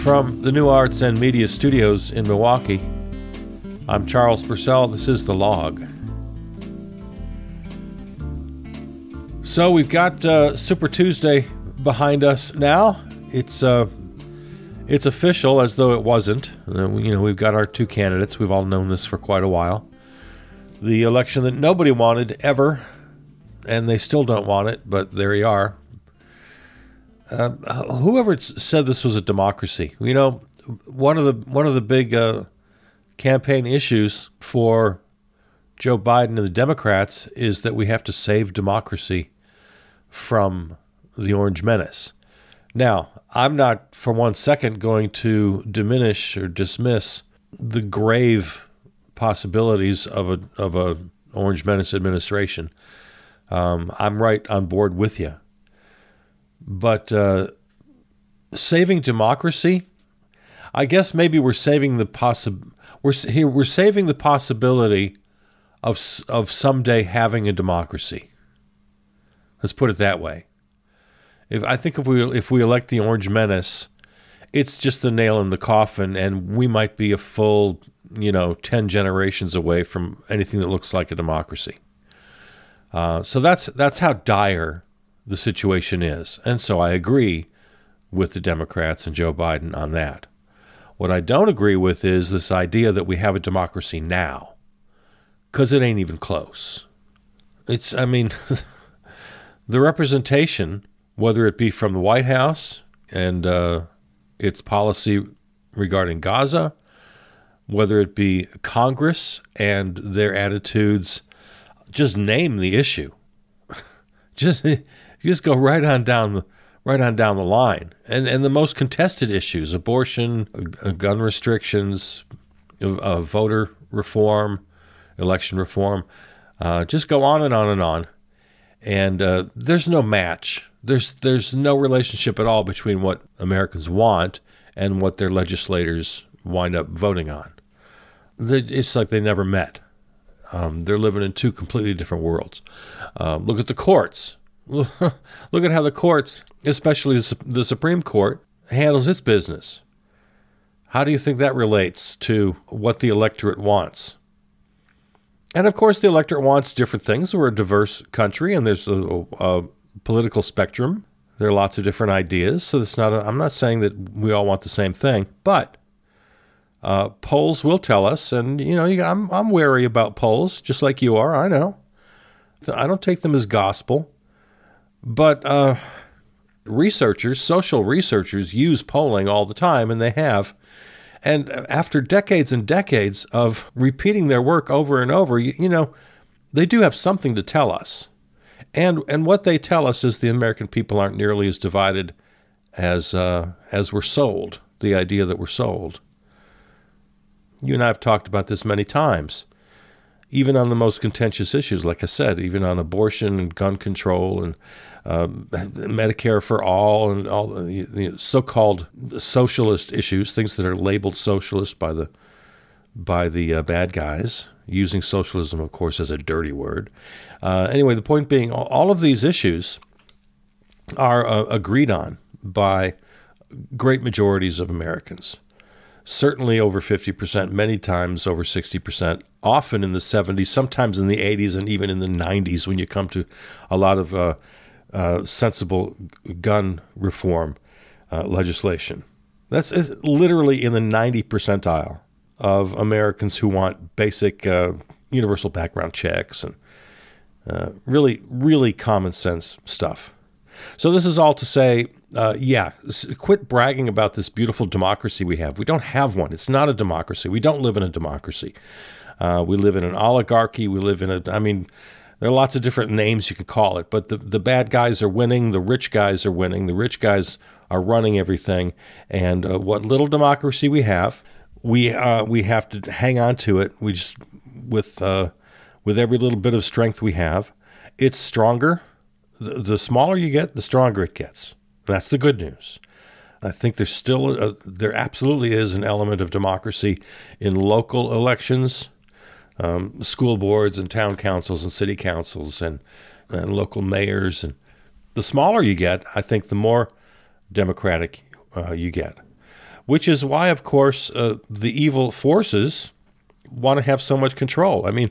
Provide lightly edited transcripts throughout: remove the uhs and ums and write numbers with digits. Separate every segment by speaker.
Speaker 1: From the New Arts and Media Studios in Milwaukee, I'm Charles Purcell. This is The Log. So we've got Super Tuesday behind us now. It's official, as though it wasn't. We've got our two candidates. We've all known this for quite a while. The election that nobody wanted ever, and they still don't want it, but there you are. Whoever said this was a democracy, one of the big campaign issues for Joe Biden and the Democrats is that we have to save democracy from the Orange Menace. Now, I'm not for 1 second going to diminish or dismiss the grave possibilities of a Orange Menace administration. I'm right on board with you. But saving democracy, I guess maybe we're saving the we're saving the possibility of someday having a democracy. Let's put it that way. If we elect the Orange Menace, it's just the nail in the coffin, and we might be a full 10 generations away from anything that looks like a democracy. So that's how dire the situation is. And so I agree with the Democrats and Joe Biden on that. What I don't agree with is this idea that we have a democracy now, because it ain't even close. The representation, whether it be from the White House and its policy regarding Gaza, whether it be Congress and their attitudes, just name the issue. Just go right on down the line, and the most contested issues: abortion, gun restrictions, voter reform, election reform. Just go on and on and on. And there's no match. There's no relationship at all between what Americans want and what their legislators wind up voting on. It's like they never met. They're living in two completely different worlds. Look at the courts. Look at how the courts, especially the Supreme Court, handles its business. How do you think that relates to what the electorate wants? And of course, the electorate wants different things. We're a diverse country, and there's a political spectrum. There are lots of different ideas. So I'm not saying that we all want the same thing, but polls will tell us. And I'm wary about polls, just like you are. I know. I don't take them as gospel. But social researchers use polling all the time, and they have. And after decades and decades of repeating their work over and over, they do have something to tell us. And what they tell us is the American people aren't nearly as divided as we're sold, the idea that we're sold. You and I have talked about this many times. Even on the most contentious issues, like I said, even on abortion and gun control and Medicare for all and all the so-called socialist issues, things that are labeled socialist by the bad guys, using socialism, of course, as a dirty word. Anyway, the point being, all of these issues are agreed on by great majorities of Americans. Certainly over 50%, many times over 60%, often in the 70s, sometimes in the 80s, and even in the 90s when you come to a lot of sensible gun reform legislation. That's literally in the 90 percentile of Americans who want basic universal background checks and really, really common sense stuff. So this is all to say, quit bragging about this beautiful democracy we have. We don't have one. It's not a democracy. We don't live in a democracy. We live in an oligarchy. We live in there are lots of different names you could call it, but the bad guys are winning. The rich guys are winning. The rich guys are running everything. And what little democracy we have have to hang on to it. We just, with every little bit of strength we have, it's stronger. The smaller you get, the stronger it gets. That's the good news. I think there absolutely is an element of democracy in local elections, school boards and town councils and city councils and local mayors. And the smaller you get, I think the more democratic you get. which is why, of course, the evil forces want to have so much control. I mean,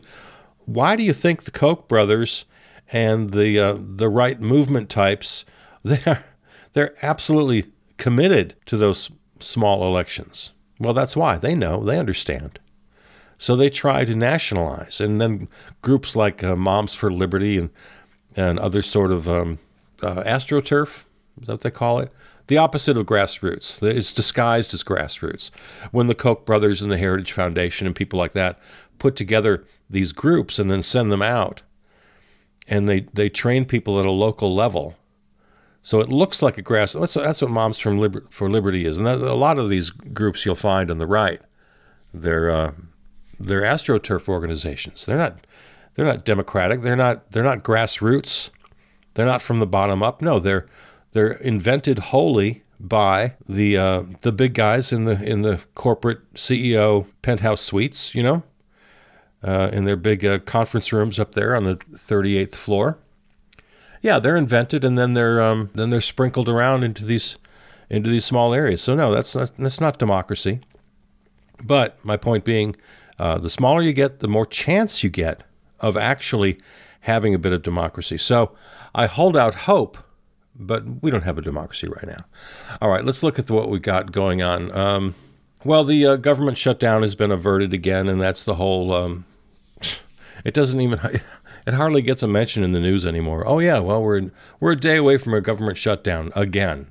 Speaker 1: why do you think the Koch brothers and the right movement types, they're absolutely committed to those small elections? Well, that's why. They know, they understand. So they try to nationalize. And then groups like Moms for Liberty and other sort of astroturf, is that what they call it? The opposite of grassroots. It's disguised as grassroots. When the Koch brothers and the Heritage Foundation and people like that put together these groups and then send them out, and they train people at a local level. So it looks like a that's what Moms for Liberty is. And a lot of these groups you'll find on the right, they're astroturf organizations. They're not democratic. They're not grassroots. They're not from the bottom up. No, they're invented wholly by the big guys in the corporate CEO penthouse suites, in their big conference rooms up there on the 38th floor. Yeah, they're invented, and then they're sprinkled around into these small areas. So no, that's not democracy. But my point being, the smaller you get, the more chance you get of actually having a bit of democracy. So I hold out hope, but we don't have a democracy right now. All right, let's look at what we got going on. Well, the government shutdown has been averted again, and that's the whole. It hardly gets a mention in the news anymore. Oh yeah, well we're a day away from a government shutdown again,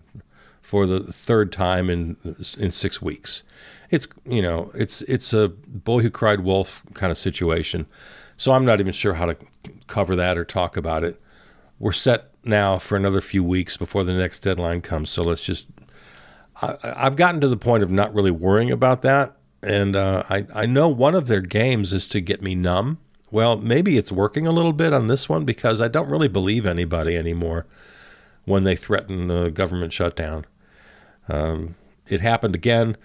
Speaker 1: for the third time in 6 weeks. It's a boy who cried wolf kind of situation. So I'm not even sure how to cover that or talk about it. We're set now for another few weeks before the next deadline comes. So let's just, I've gotten to the point of not really worrying about that. And I know one of their games is to get me numb. Well, maybe it's working a little bit on this one, because I don't really believe anybody anymore when they threaten a government shutdown. It happened again.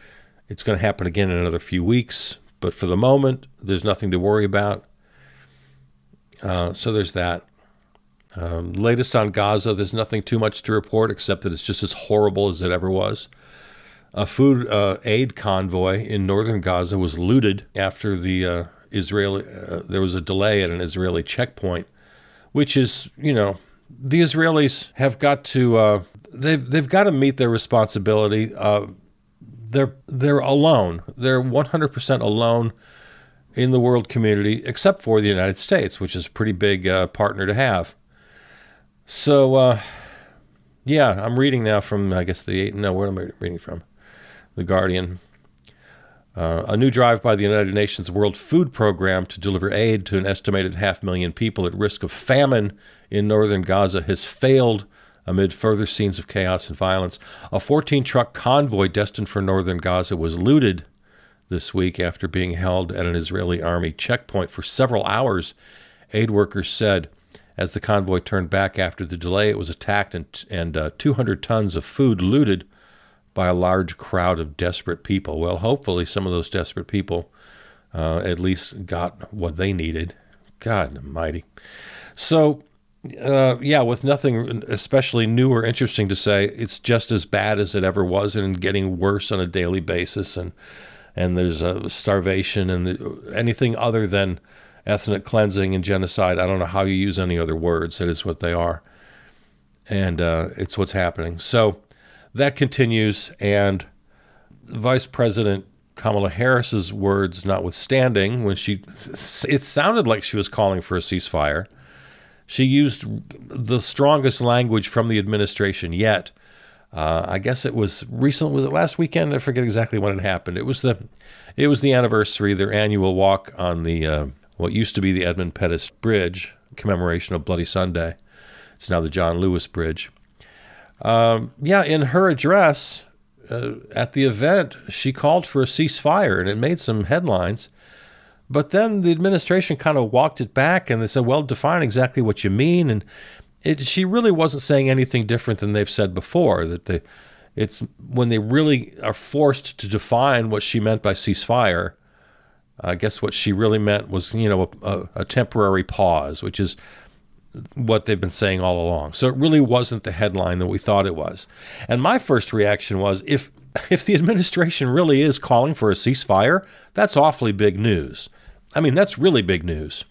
Speaker 1: It's going to happen again in another few weeks. But for the moment, there's nothing to worry about. So there's that. Latest on Gaza, there's nothing too much to report except that it's just as horrible as it ever was. A food aid convoy in northern Gaza was looted after the there was a delay at an Israeli checkpoint, which is, the Israelis have got to they've got to meet their responsibility. They're alone. They're 100% alone in the world community, except for the United States, which is a pretty big partner to have. So, yeah, I'm reading now from, I guess, where am I reading from? The Guardian. A new drive by the United Nations World Food Program to deliver aid to an estimated 500,000 people at risk of famine in northern Gaza has failed amid further scenes of chaos and violence. A 14-truck convoy destined for northern Gaza was looted this week after being held at an Israeli army checkpoint for several hours, aid workers said. As the convoy turned back after the delay, it was attacked and 200 tons of food looted by a large crowd of desperate people. Well, hopefully some of those desperate people at least got what they needed. God almighty. So, with nothing especially new or interesting to say, it's just as bad as it ever was and getting worse on a daily basis. And there's starvation and anything other than ethnic cleansing and genocide. I don't know how you use any other words. That is what they are. And it's what's happening. So that continues. And Vice President Kamala Harris's words notwithstanding, when it sounded like she was calling for a ceasefire. She used the strongest language from the administration yet. I guess it was recent. Was it last weekend? I forget exactly when it happened. It was the anniversary, their annual walk on the what used to be the Edmund Pettus Bridge, commemoration of Bloody Sunday. It's now the John Lewis Bridge. In her address at the event, she called for a ceasefire, and it made some headlines. But then the administration kind of walked it back, and they said, well, define exactly what you mean. And she really wasn't saying anything different than they've said before, that it's when they really are forced to define what she meant by ceasefire. I guess what she really meant was, a temporary pause, which is what they've been saying all along. So it really wasn't the headline that we thought it was. And my first reaction was, if if the administration really is calling for a ceasefire, that's awfully big news. I mean, that's really big news.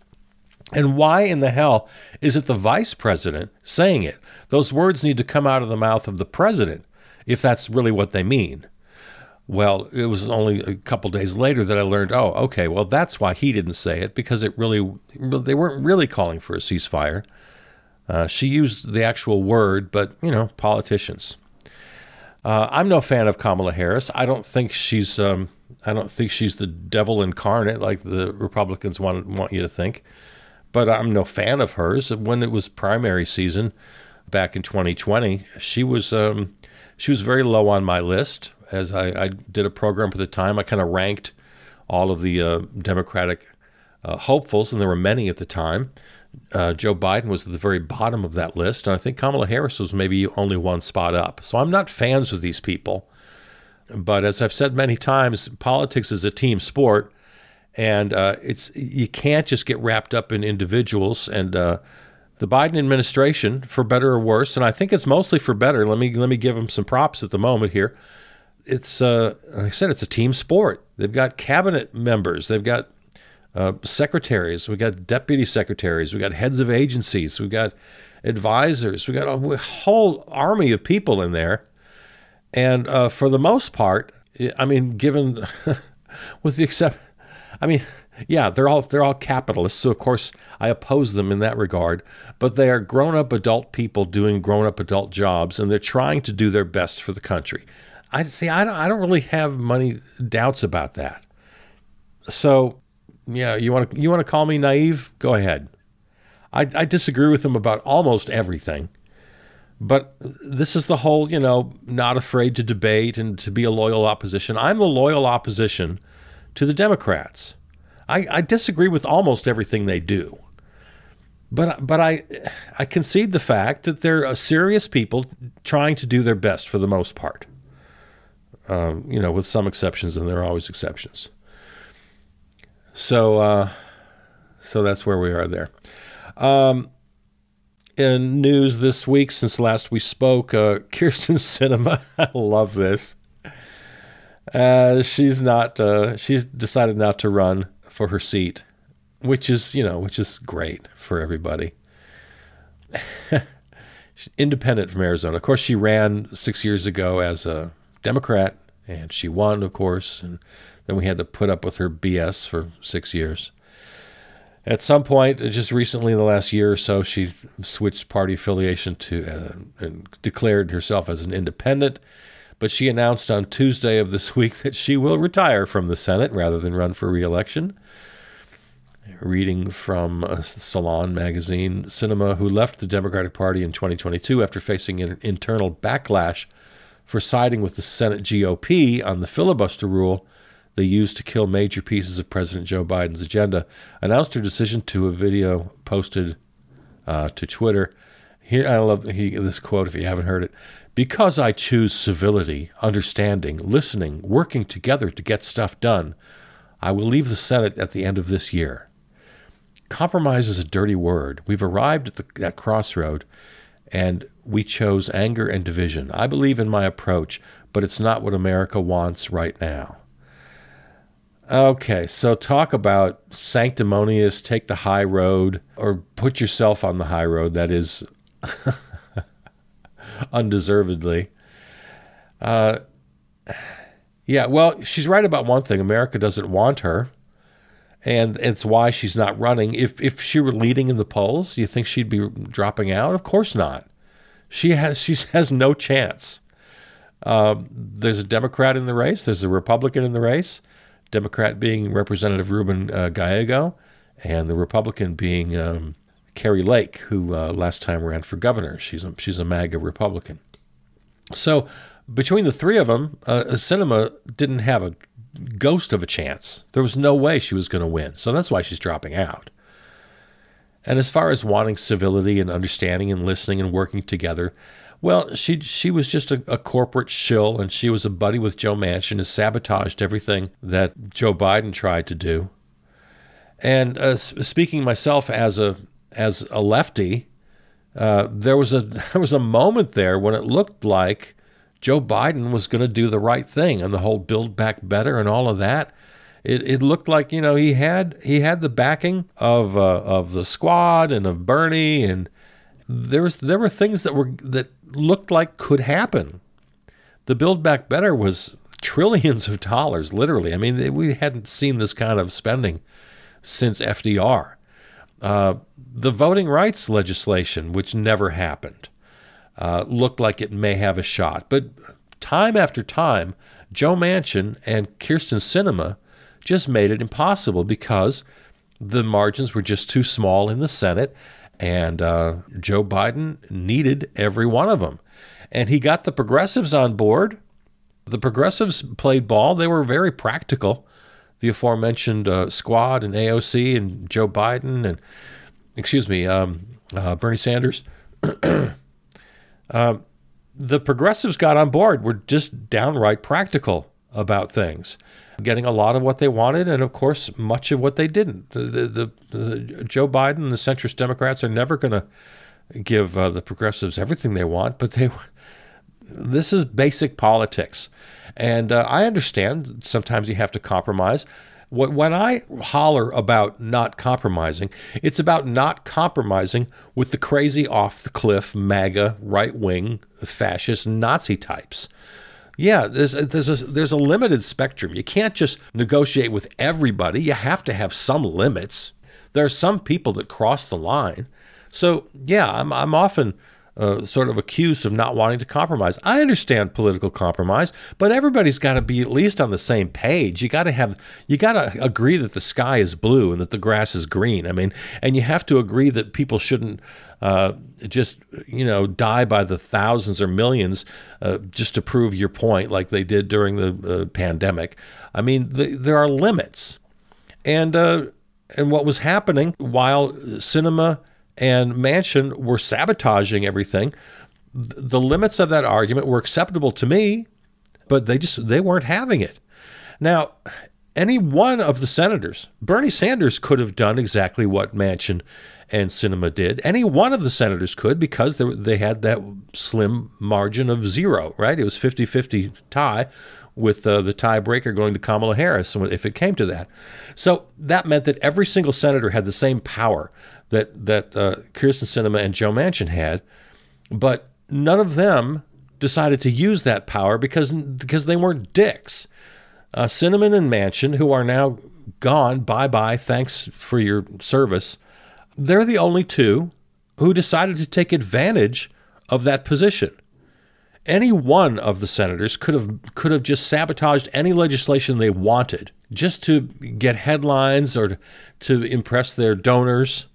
Speaker 1: And why in the hell is it the vice president saying it? Those words need to come out of the mouth of the president, if that's really what they mean. Well, it was only a couple days later that I learned, oh, okay, well, that's why he didn't say it, because they weren't really calling for a ceasefire. She used the actual word, but, politicians. I'm no fan of Kamala Harris. I don't think she's the devil incarnate like the Republicans want you to think. But I'm no fan of hers. When it was primary season back in 2020, she was very low on my list. As I did a program for the time, I kind of ranked all of the Democratic hopefuls, and there were many at the time. Joe Biden was at the very bottom of that list, and I think Kamala Harris was maybe only one spot up. So I'm not fans of these people. But as I've said many times, politics is a team sport, and you can't just get wrapped up in individuals. And the Biden administration, for better or worse, and I think it's mostly for better. Let me give them some props at the moment here. It's like I said, it's a team sport. They've got cabinet members, they've got secretaries, we've got deputy secretaries, we've got heads of agencies, we've got advisors, we've got a whole army of people in there. And for the most part, I mean, given with the exception, I mean, yeah, they're all capitalists, so of course I oppose them in that regard. But they are grown-up adult people doing grown-up adult jobs, and they're trying to do their best for the country. I don't really have many doubts about that. So, yeah, you want to call me naive? Go ahead. I disagree with them about almost everything. But this is the whole, not afraid to debate and to be a loyal opposition. I'm the loyal opposition to the Democrats. I disagree with almost everything they do. But I concede the fact that they're serious people trying to do their best for the most part. With some exceptions, and there are always exceptions. So that's where we are there. In news this week, since last we spoke, Kyrsten Sinema, I love this. She's decided not to run for her seat, which is great for everybody. She's independent from Arizona. Of course, she ran 6 years ago as a Democrat, and she won, of course, and then we had to put up with her BS for 6 years. At some point, just recently in the last year or so, she switched party affiliation to and declared herself as an independent, but she announced on Tuesday of this week that she will retire from the Senate rather than run for re-election. Reading from Salon magazine, Sinema, who left the Democratic Party in 2022 after facing an internal backlash for siding with the Senate GOP on the filibuster rule they used to kill major pieces of President Joe Biden's agenda, announced her decision to a video posted to Twitter. Here, I love this quote if you haven't heard it. "Because I choose civility, understanding, listening, working together to get stuff done, I will leave the Senate at the end of this year. Compromise is a dirty word. We've arrived at that crossroad, and we chose anger and division. I believe in my approach, but it's not what America wants right now." Okay, so talk about sanctimonious, take the high road, or put yourself on the high road, that is, undeservedly. Yeah, well, she's right about one thing. America doesn't want her, and it's why she's not running. If she were leading in the polls, you think she'd be dropping out? Of course not. She has no chance. There's a Democrat in the race. There's a Republican in the race. Democrat being Representative Ruben Gallego, and the Republican being Carrie Lake, who last time ran for governor. She's a MAGA Republican. So between the three of them, Sinema didn't have a ghost of a chance. There was no way she was going to win. So that's why she's dropping out. And as far as wanting civility and understanding and listening and working together, well, she was just a corporate shill, and she was a buddy with Joe Manchin, and sabotaged everything that Joe Biden tried to do. And speaking myself as a lefty, there was a moment there when it looked like Joe Biden was going to do the right thing, and the whole Build Back Better and all of that. It looked like, he had the backing of the squad and of Bernie, and there were things that looked like could happen. The Build Back Better was trillions of dollars, literally. I mean, we hadn't seen this kind of spending since FDR. The voting rights legislation, which never happened, looked like it may have a shot. But time after time, Joe Manchin and Kyrsten Sinema just made it impossible because the margins were just too small in the Senate, and Joe Biden needed every one of them. And he got the progressives on board. The progressives played ball. They were very practical. The aforementioned squad and AOC and Joe Biden and, Bernie Sanders. The progressives got on board, were just downright practical about things, getting a lot of what they wanted and, of course, much of what they didn't. The Joe Biden and the centrist Democrats are never going to give the progressives everything they want, but this is basic politics. And I understand sometimes you have to compromise. When I holler about not compromising, it's about not compromising with the crazy off-the-cliff MAGA, right-wing, fascist Nazi types. Yeah, there's a limited spectrum. You can't just negotiate with everybody. You have to have some limits. There are some people that cross the line. So, yeah, I'm often sort of accused of not wanting to compromise. I understand political compromise, but everybody's got to be at least on the same page. You got to agree that the sky is blue and that the grass is green. I mean, and you have to agree that people shouldn't just die by the thousands or millions just to prove your point, like they did during the pandemic. I mean, there are limits, and what was happening while Sinema and Manchin were sabotaging everything, the limits of that argument were acceptable to me, but they weren't having it. Now, any one of the senators, Bernie Sanders could have done exactly what Manchin and Sinema did. Any one of the senators could, because they had that slim margin of 0, right? It was 50-50 tie, with the tiebreaker going to Kamala Harris if it came to that. So that meant that every single senator had the same power that Kyrsten Sinema and Joe Manchin had, but none of them decided to use that power because they weren't dicks. Sinema and Manchin, who are now gone, bye-bye, thanks for your service, they're the only two who decided to take advantage of that position. Any one of the senators could have just sabotaged any legislation they wanted just to get headlines or to impress their donors,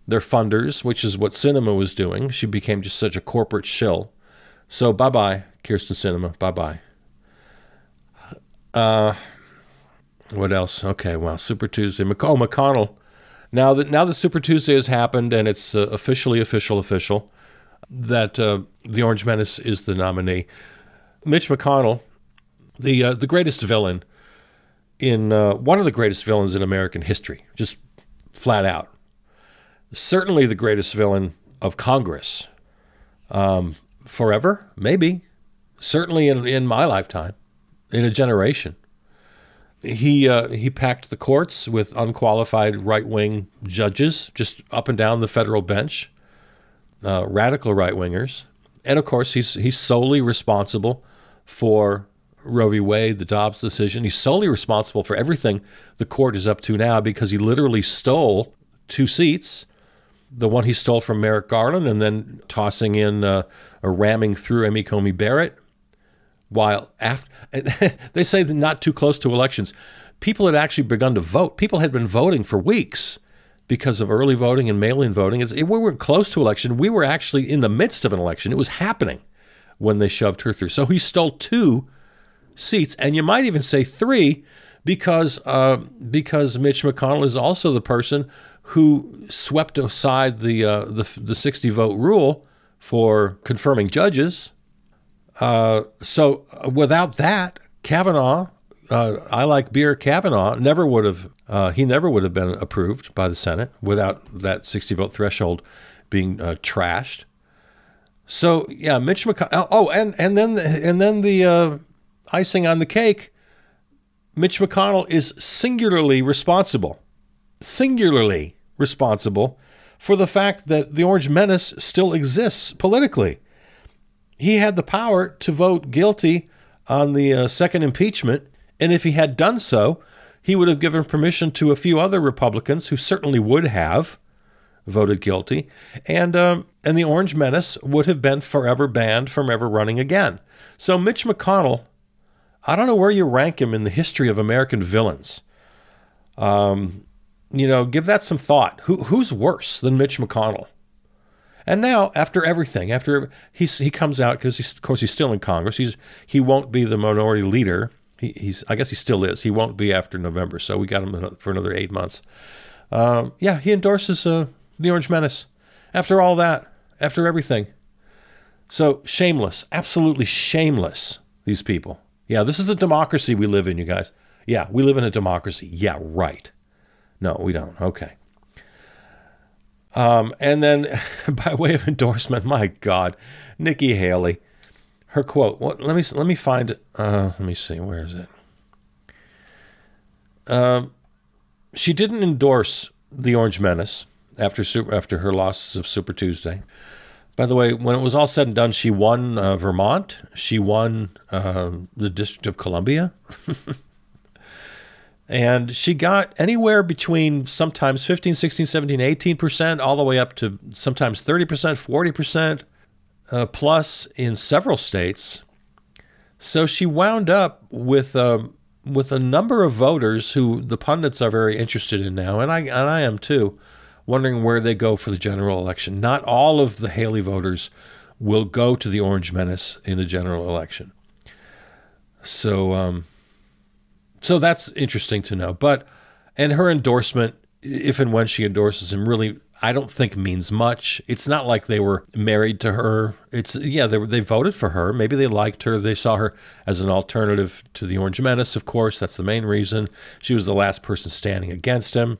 Speaker 1: their funders, which is what Sinema was doing. She became just such a corporate shill. So bye-bye, Kyrsten Sinema. Bye-bye. What else? Okay, well, Super Tuesday. McConnell. Now that Super Tuesday has happened and it's official, that the Orange Menace is the nominee. Mitch McConnell, the greatest villain one of the greatest villains in American history, just flat out. Certainly the greatest villain of Congress. Forever, maybe. Certainly in my lifetime, in a generation. He packed the courts with unqualified right-wing judges, just up and down the federal bench. Radical right-wingers. And, of course, he's solely responsible for Roe v. Wade, the Dobbs decision. He's solely responsible for everything the court is up to now because he literally stole 2 seats, the one he stole from Merrick Garland and then tossing in or ramming through Amy Coney Barrett. While they say that not too close to elections, people had actually begun to vote. People had been voting for weeks because of early voting and mail-in voting. We weren't close to election. We were actually in the midst of an election. It was happening when they shoved her through. So he stole 2 seats, and you might even say 3, because Mitch McConnell is also the person who swept aside the 60-vote rule for confirming judges. So without that, Kavanaugh, I like beer Kavanaugh, never would have been approved by the Senate without that 60-vote threshold being trashed. So yeah, Mitch McConnell. Oh, and then the icing on the cake. Mitch McConnell is singularly responsible for the fact that the Orange Menace still exists politically. He had the power to vote guilty on the second impeachment, and if he had done so, he would have given permission to a few other Republicans who certainly would have voted guilty, and the Orange Menace would have been forever banned from ever running again. So Mitch McConnell, I don't know where you rank him in the history of American villains. Give that some thought. Who's worse than Mitch McConnell? And now, after everything, after he comes out, because of course he's still in Congress, he won't be the minority leader. I guess he still is. He won't be after November, so we got him for another 8 months. He endorses the Orange Menace. After all that, after everything. So shameless, absolutely shameless, these people. Yeah, this is the democracy we live in, you guys. Yeah, we live in a democracy. Yeah, right. No, we don't. Okay. And then, by way of endorsement, my God, Nikki Haley, her quote. Well, let me find it. Let me see. Where is it? She didn't endorse the Orange Menace after her losses of Super Tuesday. By the way, when it was all said and done, she won Vermont. She won the District of Columbia. And she got anywhere between sometimes 15, 16, 17, 18%, all the way up to sometimes 30%, 40% plus in several states. So she wound up with a number of voters who the pundits are very interested in now, and I am too, wondering where they go for the general election. Not all of the Haley voters will go to the Orange Menace in the general election. So that's interesting to know. And her endorsement, if and when she endorses him, really, I don't think means much. It's not like they were married to her. They voted for her. Maybe they liked her. They saw her as an alternative to the Orange Menace, of course. That's the main reason. She was the last person standing against him.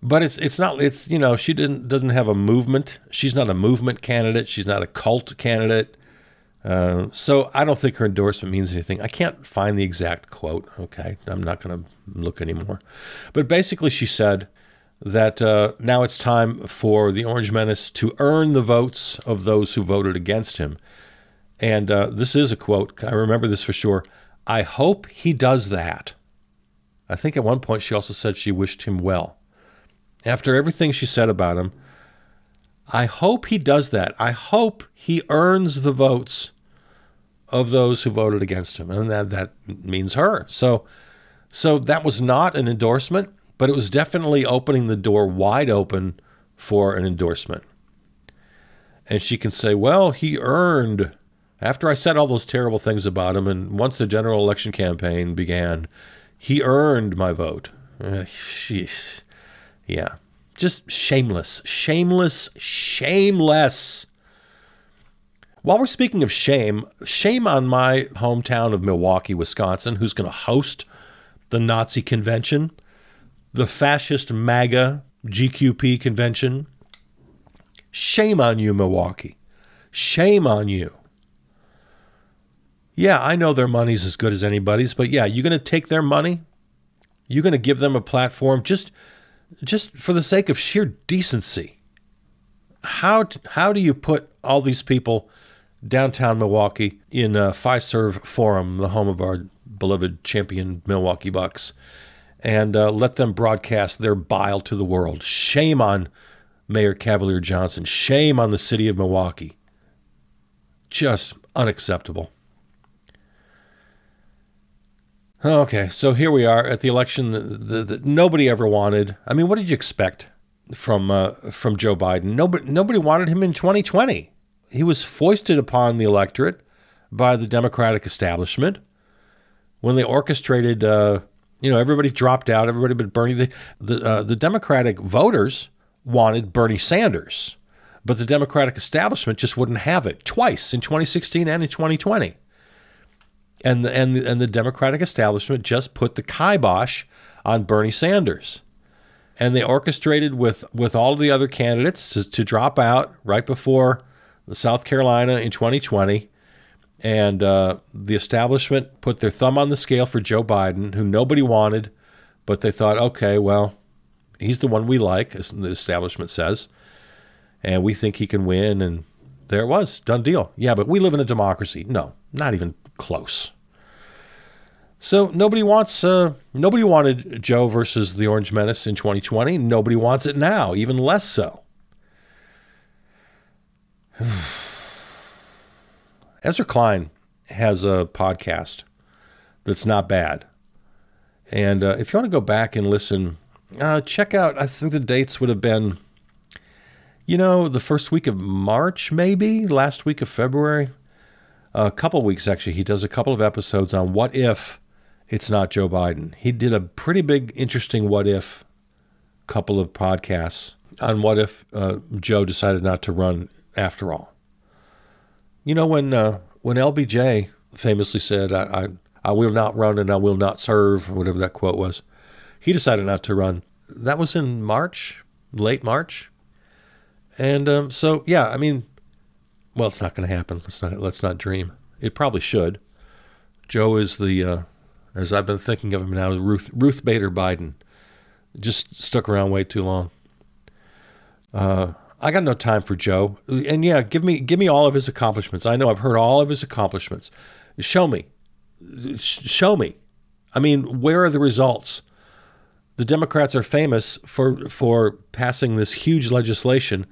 Speaker 1: But she doesn't have a movement. She's not a movement candidate. She's not a cult candidate. So I don't think her endorsement means anything. I can't find the exact quote. Okay, I'm not going to look anymore. But basically she said that now it's time for the Orange Menace to earn the votes of those who voted against him. And this is a quote. I remember this for sure. I hope he does that. I think at one point she also said she wished him well. After everything she said about him, I hope he does that. I hope he earns the votes of those who voted against him. And that means her. So that was not an endorsement, but it was definitely opening the door wide open for an endorsement. And she can say, well, he earned, after I said all those terrible things about him, and once the general election campaign began, he earned my vote. Sheesh. Yeah. Just shameless. While we're speaking of shame on my hometown of Milwaukee, Wisconsin, who's going to host the Nazi convention, the fascist MAGA GQP convention. Shame on you, Milwaukee. Shame on you. Yeah, I know their money's as good as anybody's, but yeah, you're going to take their money? You're going to give them a platform just for the sake of sheer decency? How do you put all these people downtown Milwaukee in Fiserv Forum, the home of our beloved champion Milwaukee Bucks, and let them broadcast their bile to the world? Shame on Mayor Cavalier Johnson. Shame on the city of Milwaukee. Just unacceptable. Okay, so here we are at the election that nobody ever wanted. I mean, what did you expect from Joe Biden? Nobody wanted him in 2020. He was foisted upon the electorate by the Democratic establishment when they orchestrated. Everybody dropped out. Everybody but Bernie. The Democratic voters wanted Bernie Sanders, but the Democratic establishment just wouldn't have it. Twice, in 2016 and in 2020. And the Democratic establishment just put the kibosh on Bernie Sanders. And they orchestrated with all the other candidates to drop out right before South Carolina in 2020, and the establishment put their thumb on the scale for Joe Biden, who nobody wanted, but they thought, okay, well, he's the one we like, as the establishment says, and we think he can win, and there it was, done deal. Yeah, but we live in a democracy. No, not even close. So nobody wanted Joe versus the Orange Menace in 2020. Nobody wants it now, even less so. Ezra Klein has a podcast that's not bad. And if you want to go back and listen, check out, I think the dates would have been, the first week of March, maybe, last week of February. A couple weeks, actually. He does a couple of episodes on what if it's not Joe Biden. He did a pretty big, interesting what if couple of podcasts on what if Joe decided not to run after all. When LBJ famously said, I will not run and I will not serve, whatever that quote was, he decided not to run. That was in March, late March. And so, yeah, well, it's not going to happen. Let's not dream. It probably should. Joe is the, as I've been thinking of him now, Ruth Bader Biden. Just stuck around way too long. I got no time for Joe. And yeah, give me all of his accomplishments. I know I've heard all of his accomplishments. Show me. Where are the results? The Democrats are famous for passing this huge legislation,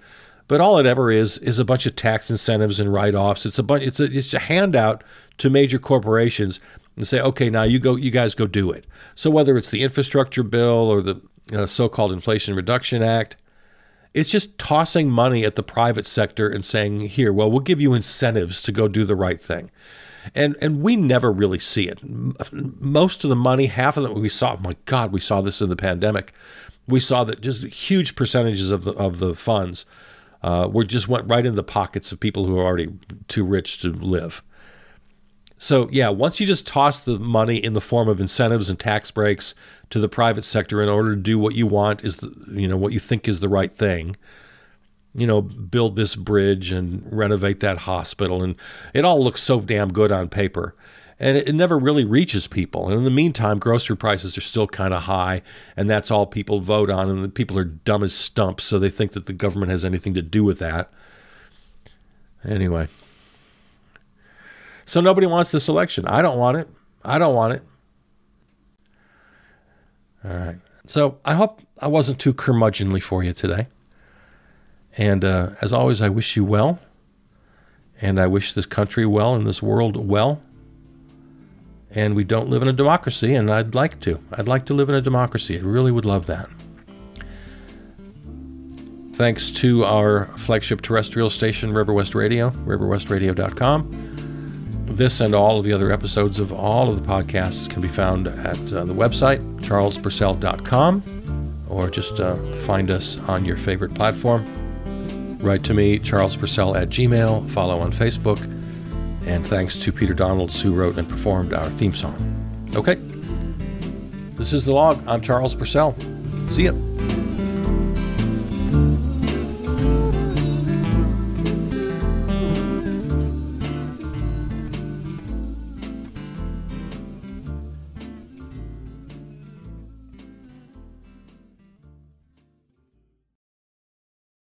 Speaker 1: but all it ever is a bunch of tax incentives and write-offs. It's a handout to major corporations and say, okay, now you guys go do it. So whether it's the infrastructure bill or the so-called Inflation Reduction Act, it's just tossing money at the private sector and saying, here, well, we'll give you incentives to go do the right thing. And we never really see it. Most of the money, half of it we saw, my God, we saw this in the pandemic. We saw that just huge percentages of the funds went right in the pockets of people who are already too rich to live. So yeah, once you just toss the money in the form of incentives and tax breaks to the private sector in order to do what you want is, what you think is the right thing, build this bridge and renovate that hospital, and it all looks so damn good on paper, and it never really reaches people. And in the meantime, grocery prices are still kind of high, and that's all people vote on, and the people are dumb as stumps, so they think that the government has anything to do with that. Anyway. So nobody wants this election. I don't want it. All right. So I hope I wasn't too curmudgeonly for you today. And as always, I wish you well. And I wish this country well and this world well. And we don't live in a democracy, and I'd like to. I'd like to live in a democracy. I really would love that. Thanks to our flagship terrestrial station, River West Radio, riverwestradio.com. This and all of the other episodes of all of the podcasts can be found at the website, charlespurcell.com, or just find us on your favorite platform. Write to me, charlespurcell@gmail, follow on Facebook, and thanks to Peter Donalds, who wrote and performed our theme song. Okay, this is The Log. I'm Charles Purcell. See ya.